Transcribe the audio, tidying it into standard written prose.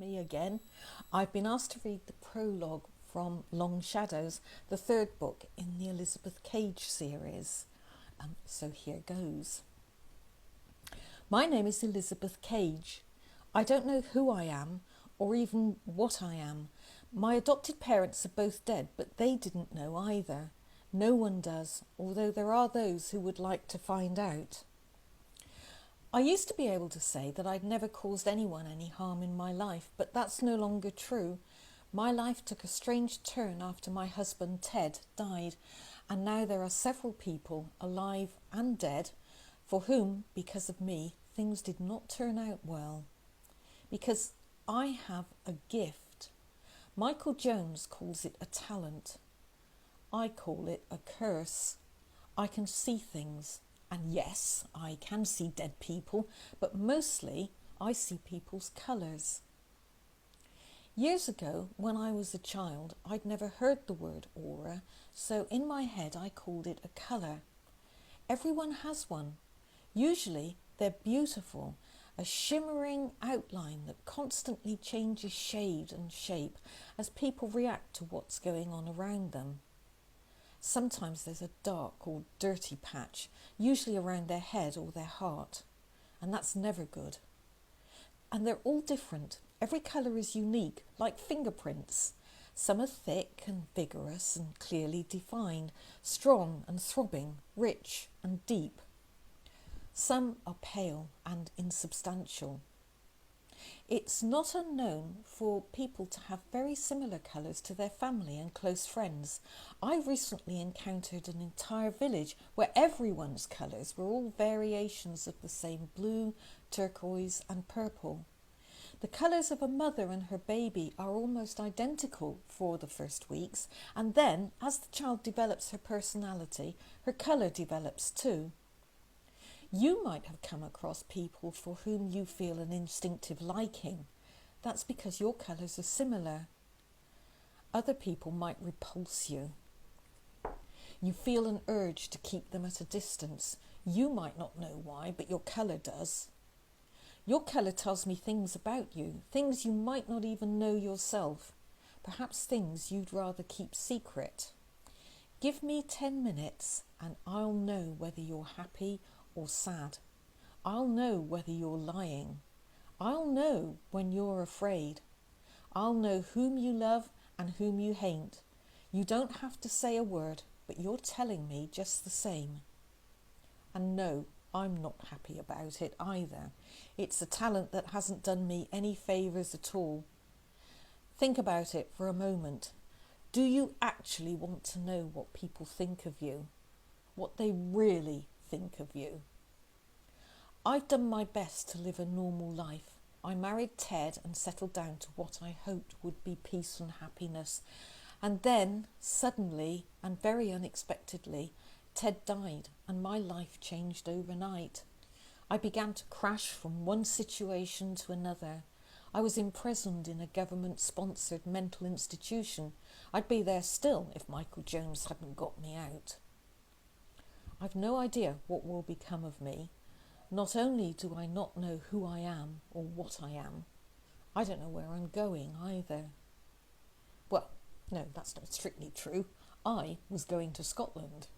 Me again. I've been asked to read the prologue from Long Shadows, the third book in the Elizabeth Cage series. So here goes. My name is Elizabeth Cage. I don't know who I am or even what I am. My adopted parents are both dead, but they didn't know either. No one does, although there are those who would like to find out. I used to be able to say that I'd never caused anyone any harm in my life, but that's no longer true. My life took a strange turn after my husband Ted died, and now there are several people, alive and dead, for whom, because of me, things did not turn out well. Because I have a gift. Michael Jones calls it a talent. I call it a curse. I can see things. And yes, I can see dead people, but mostly I see people's colours. Years ago, when I was a child, I'd never heard the word aura, so in my head I called it a colour. Everyone has one. Usually they're beautiful, a shimmering outline that constantly changes shade and shape as people react to what's going on around them. Sometimes there's a dark or dirty patch, usually around their head or their heart, and that's never good. And they're all different. Every colour is unique, like fingerprints. Some are thick and vigorous and clearly defined, strong and throbbing, rich and deep. Some are pale and insubstantial. It's not unknown for people to have very similar colours to their family and close friends. I recently encountered an entire village where everyone's colours were all variations of the same blue, turquoise and purple. The colours of a mother and her baby are almost identical for the first weeks, and then, as the child develops her personality, her colour develops too. You might have come across people for whom you feel an instinctive liking. That's because your colours are similar. Other people might repulse you. You feel an urge to keep them at a distance. You might not know why, but your colour does. Your colour tells me things about you, things you might not even know yourself, perhaps things you'd rather keep secret. Give me 10 minutes and I'll know whether you're happy or sad. I'll know whether you're lying. I'll know when you're afraid. I'll know whom you love and whom you hate. You don't have to say a word, but you're telling me just the same. And no, I'm not happy about it either. It's a talent that hasn't done me any favours at all. Think about it for a moment. Do you actually want to know what people think of you? What they really think of you? I've done my best to live a normal life. I married Ted and settled down to what I hoped would be peace and happiness. And then, suddenly and very unexpectedly, Ted died and my life changed overnight. I began to crash from one situation to another. I was imprisoned in a government-sponsored mental institution. I'd be there still if Michael Jones hadn't got me out. I've no idea what will become of me. Not only do I not know who I am or what I am, I don't know where I'm going either. Well, no, that's not strictly true. I was going to Scotland.